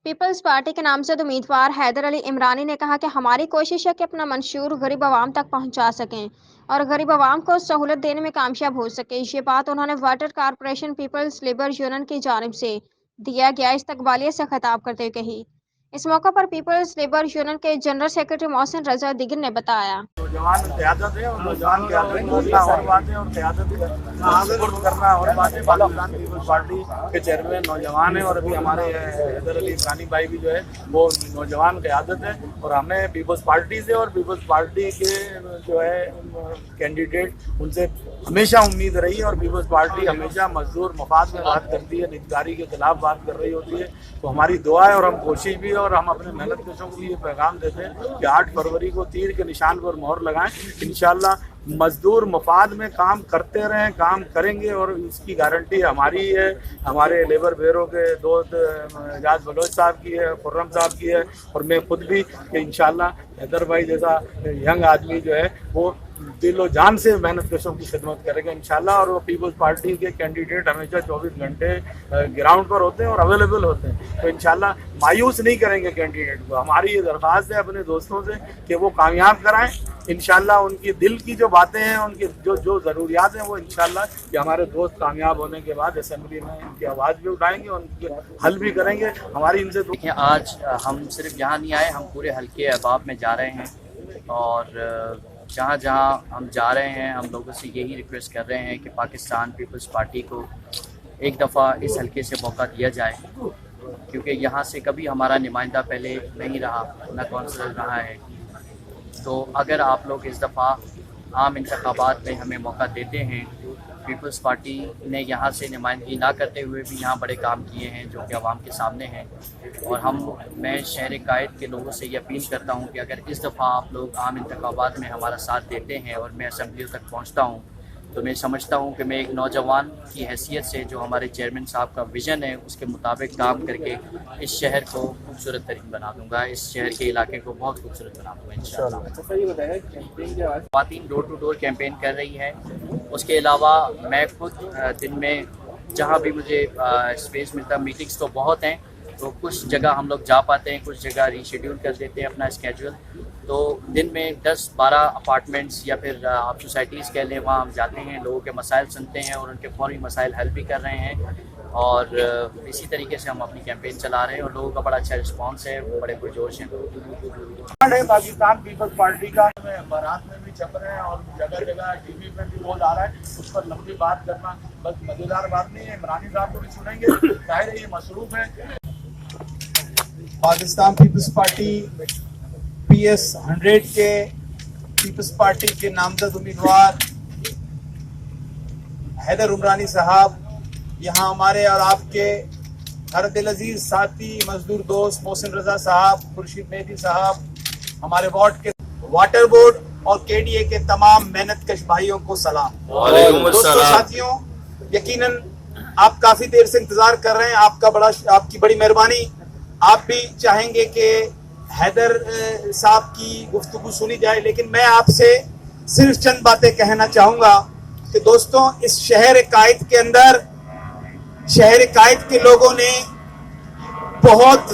Peoples party के नामजद उम्मीदवार हैदर अली इमरानी ने कहा कि हमारी कोशिश है कि अपना मंशूर गरीब आवाम तक पहुंचा सकें और गरीब आवाम को सहूलत देने में कामयाब हो सके। ये बात उन्होंने water corporation people's labour union की जानिब से दिया गया इस्तकबालिया से खिताब करते हुए कही। इस मौके पर पीपल्स लेबर यूनियन के जनरल सेक्रेटरी मोहसिन रजा दिगर ने बताया, नौजवान क़यादत है और नौजवान क़यादत करना और बातें और क़यादत करना और बातें। पाकिस्तान पीपल्स पार्टी के चेयरमैन नौजवान है और अभी हमारे हैदर अली इमरानी भाई भी जो है वो नौजवान क़यादत है और हमें पीपल्स पार्टी से और पीपल्स पार्टी के जो है कैंडिडेट उनसे हमेशा उम्मीद रही है और पीपल्स पार्टी हमेशा मजदूर मफाद में बात करती है, निजगारी के खिलाफ बात कर रही होती है। तो हमारी दुआ है और हम कोशिश भी है और हम अपने मेहनत कशों को ये पैगाम देते हैं कि 8 फरवरी को तीर के निशान पर मोहर लगाएं। इंशाल्लाह मजदूर मफाद में काम करते रहें, काम करेंगे और इसकी गारंटी हमारी है, हमारे लेबर ब्यूरो के दोस्त एजाज बलोच साहब की है, खुर्रम साहब की है और मैं खुद भी कि इंशाल्लाह हैदर भाई जैसा यंग आदमी जो है वो दिलो जान से मेहनत कशों की खिदमत करेगा इंशाल्लाह। और वो पीपल्स पार्टी के कैंडिडेट हमेशा 24 घंटे ग्राउंड पर होते हैं और अवेलेबल होते हैं। तो इंशाल्लाह मायूस नहीं करेंगे कैंडिडेट को। हमारी ये दरख्वास्त है अपने दोस्तों से कि वो कामयाब कराएं इंशाल्लाह। उनकी दिल की जो बातें हैं, उनकी जो ज़रूरियात हैं वो इंशाल्लाह कि हमारे दोस्त कामयाब होने के बाद असेंबली में उनकी आवाज़ भी उठाएंगे, उनके हल भी करेंगे। हमारी इनसे देखिए, आज हम सिर्फ यहाँ नहीं आए, हम पूरे हल्के अहबाब में जा रहे हैं और जहाँ जहाँ हम जा रहे हैं हम लोगों से यही रिक्वेस्ट कर रहे हैं कि पाकिस्तान पीपल्स पार्टी को एक दफ़ा इस हल्के से मौका दिया जाए, क्योंकि यहाँ से कभी हमारा नुमाइंदा पहले नहीं रहा, ना कौंसलर रहा है। तो अगर आप लोग इस दफ़ा आम इंतखाबात में हमें मौका देते हैं, पीपल्स पार्टी ने यहाँ से नुमाइंदगी ना करते हुए भी यहाँ बड़े काम किए हैं जो कि आवाम के सामने हैं। और मैं शहर कायद के लोगों से ये अपील करता हूँ कि अगर इस दफ़ा आप लोग आम इंतखाबात में हमारा साथ देते हैं और मैं असम्बलियों तक पहुँचता हूँ, तो मैं समझता हूँ कि मैं एक नौजवान की हैसियत से जो हमारे चेयरमैन साहब का विज़न है उसके मुताबिक काम करके इस शहर को खूबसूरत तरीन बना दूँगा, इस शहर के इलाके को बहुत खूबसूरत बना दूँगा इंशाल्लाह। अच्छा, ये बताया कैंपेन ख़वातीन डोर टू डोर कैंपेन कर रही है। उसके अलावा मैं खुद दिन में जहाँ भी मुझे स्पेस मिलता, मीटिंग्स तो बहुत हैं, तो कुछ जगह हम लोग जा पाते हैं, कुछ जगह रीशेड्यूल कर देते हैं अपना स्केड्यूल। तो दिन में 10-12 अपार्टमेंट्स या फिर आप सोसाइटीज़ कह लें, वहाँ हम जाते हैं, लोगों के मसाइल सुनते हैं और उनके फौरी मसाइल हल भी कर रहे हैं। और इसी तरीके से हम अपनी कैंपेन चला रहे हैं और लोगों का बड़ा अच्छा रिस्पांस है, बड़े पुरजोश हैं। पाकिस्तान पीपल्स पार्टी का बारात में भी छप रहे हैं और जगह जगह टीवी में भी बोल आ रहा है, उस पर लंबी बात करना बस मजेदार बात नहीं है। इमरानी साहब को भी सुनेंगे, जाहिर है ये मसरूफ है। पाकिस्तान पीपल्स पार्टी PS 100 के पीपल्स पार्टी के नामजद उम्मीदवार हैदर इमरानी साहब यहाँ हमारे और आपके हर दिल अजीज साथी मजदूर दोस्त मोहसिन रजा साहब, खुर्शीद मेहदी साहब, हमारे वार्ड के वाटर बोर्ड और KDA के तमाम मेहनतकश भाइयों को सलाम। दोस्तों साथियों, यकीनन आप काफी देर से इंतजार कर रहे हैं, आपकी बड़ी मेहरबानी। आप भी चाहेंगे कि हैदर साहब की गुफ्तगू सुनी जाए, लेकिन मैं आपसे सिर्फ चंद बातें कहना चाहूंगा कि दोस्तों, इस शहर कायद के अंदर शहर कायद के लोगों ने बहुत